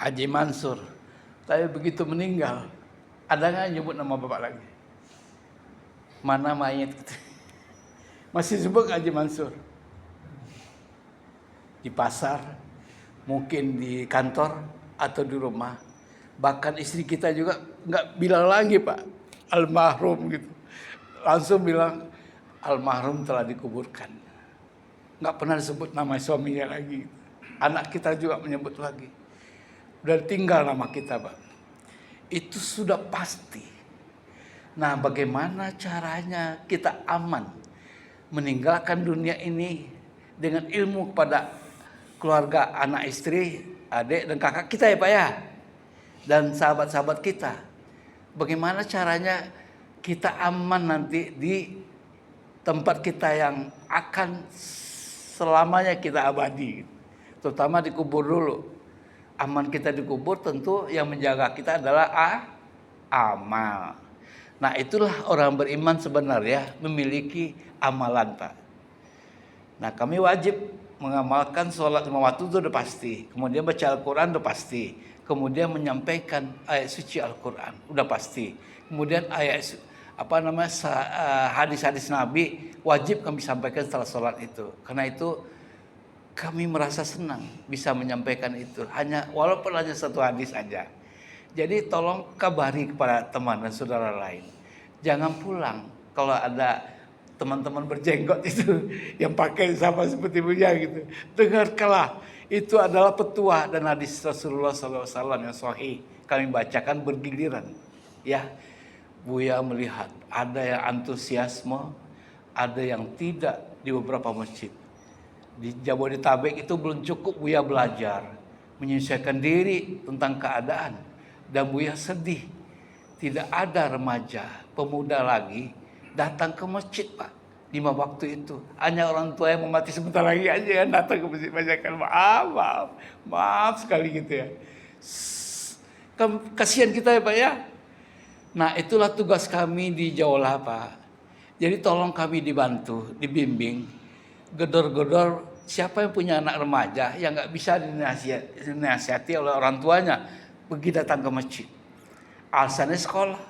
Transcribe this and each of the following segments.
Haji Mansur. Tapi begitu meninggal, ada nggak nyebut nama bapak lagi? Mana mayat? Masih sebut Haji Mansur. Di pasar, mungkin di kantor atau di rumah. Bahkan istri kita juga nggak bilang lagi Pak, almarhum gitu. Langsung bilang almarhum telah dikuburkan. Nggak pernah disebut nama suaminya lagi. Anak kita juga menyebut lagi. Udah tinggal nama kita Pak. Itu sudah pasti. Nah, bagaimana caranya kita aman meninggalkan dunia ini dengan ilmu kepada keluarga, anak, istri, adik, dan kakak kita ya Pak ya, dan sahabat-sahabat kita. Bagaimana caranya kita aman nanti di tempat kita yang akan selamanya kita abadi, terutama dikubur dulu. Aman kita dikubur, tentu yang menjaga kita adalah amal. Nah, itulah orang beriman sebenarnya memiliki amalan Pak. Nah, kami wajib mengamalkan sholat 5 waktu itu udah pasti. Kemudian baca Al-Quran udah pasti. Kemudian menyampaikan ayat suci Al-Quran udah pasti. Kemudian hadis-hadis Nabi wajib kami sampaikan setelah sholat itu. Karena itu kami merasa senang bisa menyampaikan itu. Walaupun hanya satu hadis aja. Jadi tolong kabari kepada teman dan saudara lain. Jangan pulang kalau ada teman-teman berjenggot itu yang pakai sama seperti Buya gitu. Dengarkanlah, itu adalah petuah dan hadis Rasulullah SAW yang sahih. Kami bacakan bergiliran. Ya, Buya melihat ada yang antusiasme, ada yang tidak di beberapa masjid. Di Jabodetabek itu belum cukup Buya belajar, menyesuaikan diri tentang keadaan. Dan Buya sedih, tidak ada remaja, pemuda lagi datang ke masjid Pak. 5 waktu itu hanya orang tua yang mau mati sebentar lagi aja yang datang ke masjid bacakan maaf sekali gitu ya. Kasihan kita ya Pak ya. Nah, itulah tugas kami di Jaulah Pak. Jadi tolong kami dibantu, dibimbing, gedor-gedor siapa yang punya anak remaja yang nggak bisa dinasihati oleh orang tuanya, pergi datang ke masjid. Alasannya sekolah,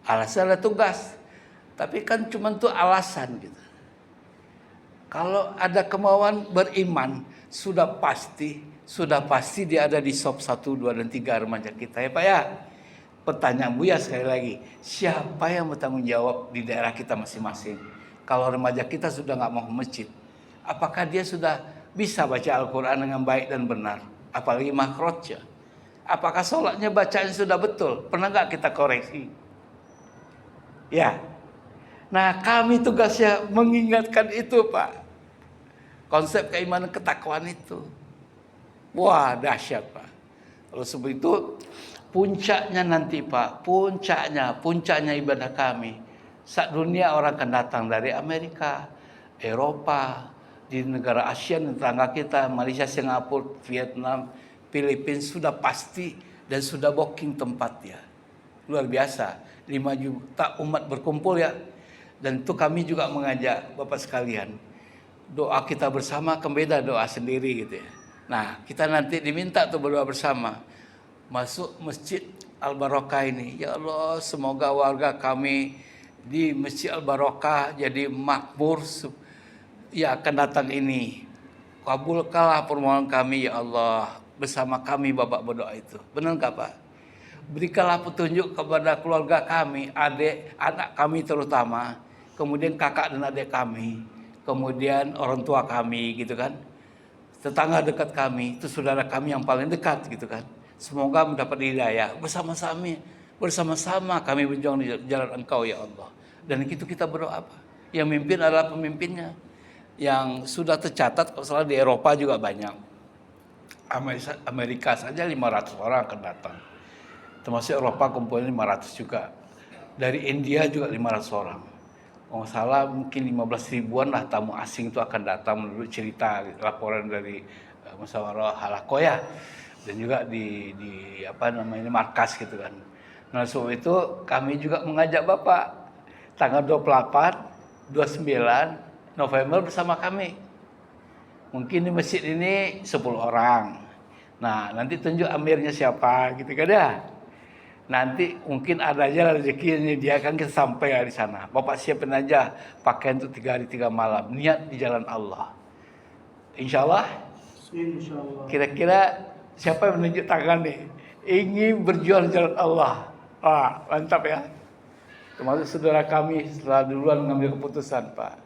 alasannya tugas. Tapi kan cuma itu alasan gitu. Kalau ada kemauan beriman, sudah pasti dia ada di sop 1, 2, dan 3 remaja kita ya Pak ya. Pertanyaan Buya sekali lagi, siapa yang bertanggung jawab di daerah kita masing-masing? Kalau remaja kita sudah nggak mau ke masjid, apakah dia sudah bisa baca Al-Quran dengan baik dan benar? Apalagi makhrajnya. Apakah sholatnya bacaan sudah betul? Pernah nggak kita koreksi? Ya. Nah, kami tugasnya mengingatkan itu Pak. Konsep keimanan ketakwaan itu. Wah, dahsyat Pak. Lalu sebab itu puncaknya nanti Pak, puncaknya ibadah kami. Saat dunia orang akan datang dari Amerika, Eropa, di negara Asia tetangga kita, Malaysia, Singapura, Vietnam, Filipina sudah pasti dan sudah booking tempatnya. Luar biasa, 5 juta umat berkumpul ya. Dan itu kami juga mengajak Bapak sekalian, doa kita bersama kan beda doa sendiri gitu ya. Nah, kita nanti diminta untuk berdoa bersama. Masuk Masjid Al-Barokah ini, ya Allah semoga warga kami di Masjid Al-Barokah jadi makmur ya akan datang ini. Kabulkanlah permohonan kami ya Allah, bersama kami Bapak berdoa itu. Benar nggak Pak? Berikanlah petunjuk kepada keluarga kami, anak kami terutama, kemudian kakak dan adik kami, kemudian orang tua kami gitu kan, tetangga dekat kami, itu saudara kami yang paling dekat gitu kan. Semoga mendapat hidayah bersama-sama kami berjuang di jalan Engkau ya Allah. Dan itu kita berdoa apa? Yang mimpin adalah pemimpinnya yang sudah tercatat, kalau salah di Eropa juga banyak. Amerika saja 500 orang akan datang. Termasuk Eropa kumpulnya 500 juga. Dari India juga 500 orang. Kalau salah mungkin 15 ribuan lah tamu asing itu akan datang menurut cerita laporan dari Musyawarah Halakoya dan juga di markas gitu kan. Nah, sebab itu kami juga mengajak Bapak tanggal 28, 29 November bersama kami. Mungkin di masjid ini 10 orang. Nah, nanti tunjuk amirnya siapa gitu kan ya. Nanti mungkin ada aja rezekinya dia kan kita sampai di sana. Bapak siapin aja pakaian untuk 3 hari 3 malam. Niat di jalan Allah. Insya Allah. Kira-kira siapa yang menunjuk tangan nih? Ingin berjuang di jalan Allah. Wah, mantap ya. Termasuk saudara kami setelah duluan mengambil keputusan, Pak.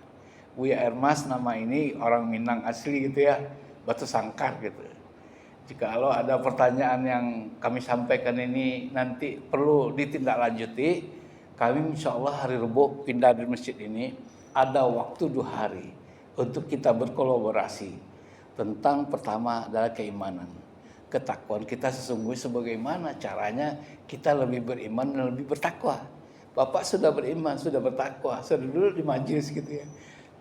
Buya Ermas nama ini orang Minang asli gitu ya. Batu Sangkar gitu. Jikalau ada pertanyaan yang kami sampaikan ini nanti perlu ditindaklanjuti, kami insya Allah hari Rebo pindah di masjid ini ada waktu 2 hari untuk kita berkolaborasi tentang pertama adalah keimanan, ketakwaan kita sesungguhnya sebagaimana caranya kita lebih beriman dan lebih bertakwa. Bapak sudah beriman, sudah bertakwa, sudah dulu di majelis gitu ya.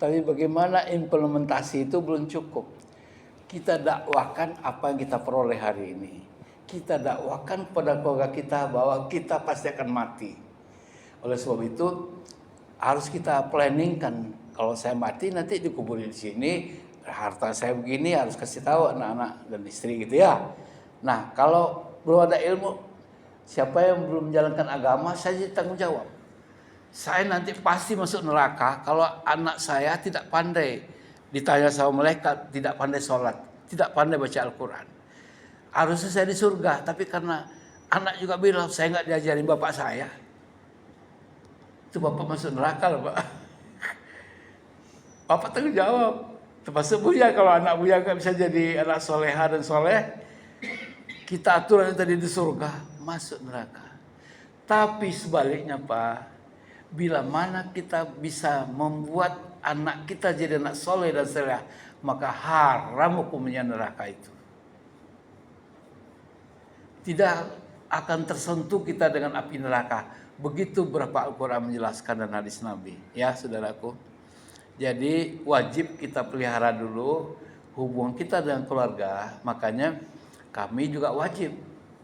Tapi bagaimana implementasi itu belum cukup. Kita dakwakan apa yang kita peroleh hari ini. Kita dakwakan pada keluarga kita bahwa kita pasti akan mati. Oleh sebab itu harus kita planningkan. Kalau saya mati nanti dikuburin di sini, harta saya begini harus kasih tahu anak-anak dan istri gitu ya. Nah kalau belum ada ilmu, siapa yang belum menjalankan agama saya tanggung jawab. Saya nanti pasti masuk neraka kalau anak saya tidak pandai. Ditanya sama malaikat, tidak pandai sholat, tidak pandai baca Al-Quran. Harusnya saya di surga, tapi karena anak juga bilang, saya nggak diajarin bapak saya. Itu bapak masuk neraka loh Pak. Bapak tanggung jawab. Termasuk Buya, kalau anak Buya nggak bisa jadi anak soleha dan soleh, kita aturan yang tadi di surga, masuk neraka. Tapi sebaliknya Pak, bila mana kita bisa membuat anak kita jadi anak soleh dan saleh, maka haram hukumnya neraka itu. Tidak akan tersentuh kita dengan api neraka. Begitu berapa Al-Quran menjelaskan dan hadis Nabi. Ya saudaraku. Jadi wajib kita pelihara dulu hubungan kita dengan keluarga. Makanya kami juga wajib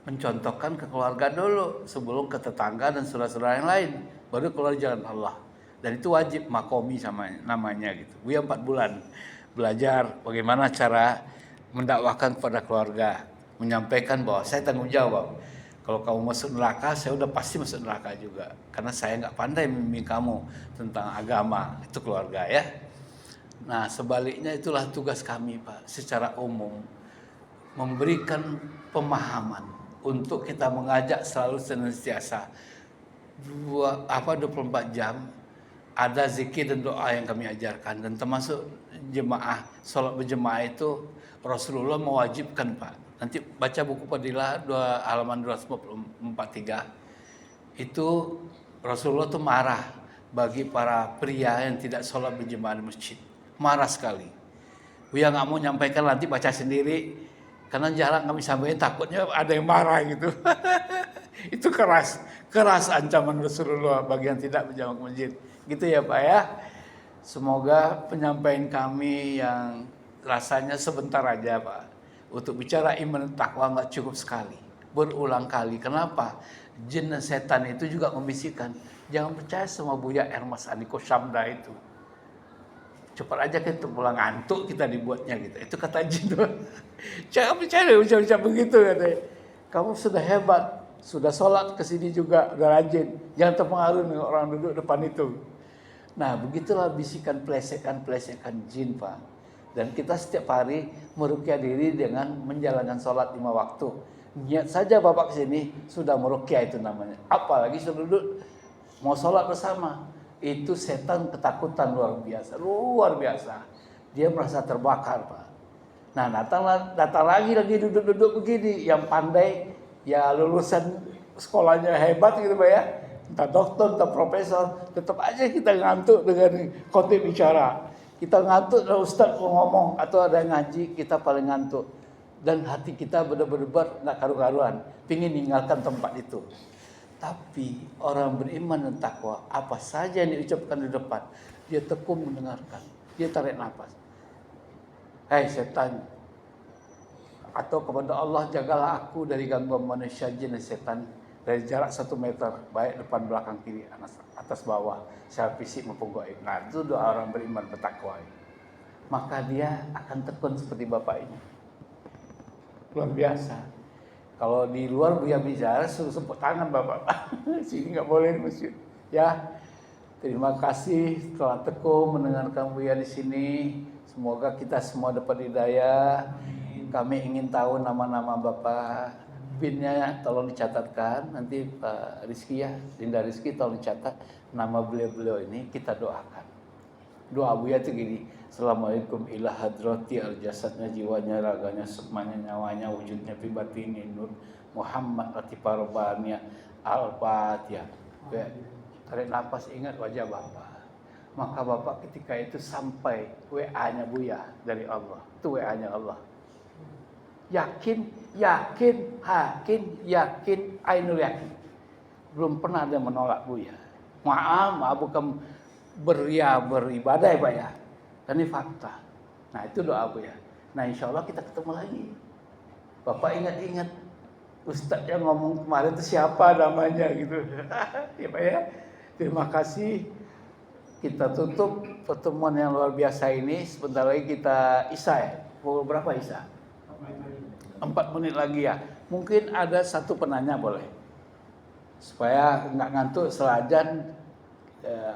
mencontohkan ke keluarga dulu sebelum ke tetangga dan saudara-saudara yang lain. Baru keluar jalan Allah. Dan itu wajib makomi sama namanya gitu. Buya 4 bulan belajar bagaimana cara mendakwahkan kepada keluarga, menyampaikan bahwa saya tanggung jawab. Kalau kamu masuk neraka, saya udah pasti masuk neraka juga. Karena saya nggak pandai membimbing kamu tentang agama, itu keluarga ya. Nah sebaliknya itulah tugas kami Pak, secara umum memberikan pemahaman untuk kita mengajak selalu senantiasa 24 jam ada zikir dan doa yang kami ajarkan, dan termasuk jemaah sholat berjemaah itu Rasulullah mewajibkan Pak. Nanti baca buku Fadilah halaman 243 itu Rasulullah tuh marah bagi para pria yang tidak sholat berjemaah di masjid, marah sekali. Buya nggak mau nyampaikan, nanti baca sendiri karena jarang kami sampaikan, takutnya ada yang marah gitu. Itu keras ancaman Rasulullah bagi yang tidak berjamaah ke masjid. Gitu ya Pak ya. Semoga penyampaian kami yang rasanya sebentar aja Pak. Untuk bicara iman dan takwa nggak cukup sekali. Berulang kali. Kenapa? Jin dan setan itu juga membisikkan. Jangan percaya sama Buya Ermas Andiko Syamda itu. Cepat aja kita pulang, ngantuk kita dibuatnya gitu. Itu kata jin tuh. Jangan percaya ucap-ucap begitu katanya. Kamu sudah hebat. Sudah sholat kesini juga, udah rajin. Jangan terpengaruh dengan orang duduk depan itu. Nah begitulah bisikan plesekan jin Pak. Dan kita setiap hari meruqyah diri dengan menjalankan sholat 5 waktu. Niat saja Bapak kesini sudah meruqyah itu namanya. Apalagi sudah duduk mau sholat bersama. Itu setan ketakutan luar biasa. Dia merasa terbakar Pak. Nah datang lagi duduk-duduk begini. Yang pandai ya lulusan sekolahnya hebat gitu Pak ya. Entah dokter, entah profesor, tetap aja kita ngantuk dengan khotib bicara. Kita ngantuk kalau ustaz mau ngomong atau ada ngaji, kita paling ngantuk. Dan hati kita berdebar-debar nggak karu-karuan, pingin meninggalkan tempat itu. Tapi orang beriman dan takwa, apa saja yang diucapkan di depan, dia tekun mendengarkan, dia tarik nafas. Hei setan, atau kepada Allah, jagalah aku dari gangguan manusia, jin dan setan dari jarak 1 meter, baik depan, belakang, kiri, atas, bawah, secara fisik maupun gaib. Nah itu doa orang beriman bertakwa. Maka dia akan tekun seperti Bapak ini. luar biasa. Kalau di luar Buya bicara suruh tepuk tangan Bapak. Sini nggak boleh di masjid. Ya, terima kasih telah tekun mendengarkan Buya di sini. Semoga kita semua dapat hidayah. Kami ingin tahu nama-nama Bapak. PIN-nya tolong dicatatkan. Nanti Pak Rizky ya, Dinda Rizky tolong dicatat nama beliau-beliau ini, kita doakan. Doa Buya itu gini, Assalamualaikum ila hadrati al jasadnya, jiwanya, raganya, sukmanya, nyawanya, wujudnya, fi batini nur Muhammad latifa robania al-fatihah. Tarik nafas, ingat wajah Bapak. Maka Bapak ketika itu sampai WA-nya Buya dari Allah. Itu WA-nya Allah. Yakin, ainul yakin. Belum pernah ada menolak Buya. Maaf, bukan beribadah ya Pak ya. Dan ini fakta. Nah itu doa Buya. Nah insya Allah kita ketemu lagi. Bapak ingat-ingat Ustadz yang ngomong kemarin itu siapa namanya gitu. Ya Pak ya. Terima kasih. Kita tutup pertemuan yang luar biasa ini. Sebentar lagi kita Isya ya. Pukul berapa Isya? 4 menit lagi ya. Mungkin ada satu penanya boleh. Supaya nggak ngantuk selajan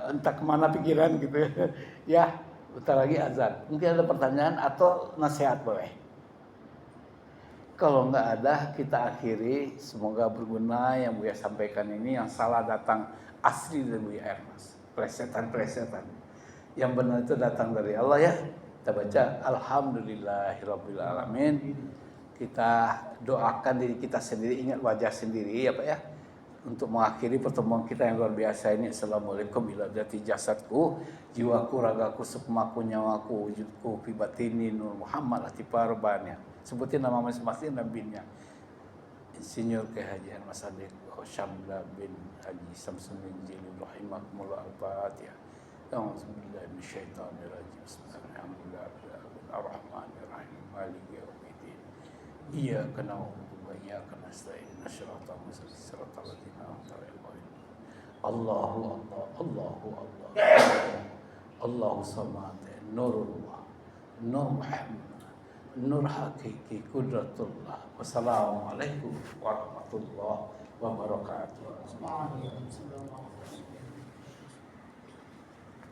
entah kemana pikiran gitu. Ya, bentar lagi azan. Mungkin ada pertanyaan atau nasihat boleh. Kalau nggak ada kita akhiri. Semoga berguna yang Buya sampaikan ini. Yang salah datang asli dari Buya Ernest. Plesetan-plesetan. Yang benar itu datang dari Allah ya. Kita baca Alhamdulillahirabbil alamin. Kita doakan diri kita sendiri, ingat wajah sendiri ya Pak ya. Untuk mengakhiri pertemuan kita yang luar biasa ini. Assalamualaikum ila dzati jasadku, jiwaku, ragaku, sukmaku, nyawaku, wujudku, fi batini nur Muhammad latifa robania. Sebutin nama masing-masing dan binnya. Insinyur Kehajian Mas Adik Syamla bin Haji Samsuddin Jili rahimahumullah al-Fatihah. A'udzubillahi minasyaitonirrajim. Bismillahirrahmanirrahim. Maliki yaumiddin. Iyyaka na'budu wa iyyaka nasta'in. Shiratal mustaqim, shiratal ladzina an'amta 'alaihim. Allahu Allah, Allahu Allah. Allahu samad, nurullah, nur Muhammad, nur hakiki qudratullah. Wassalamualaikum warahmatullahi wabarakatuh.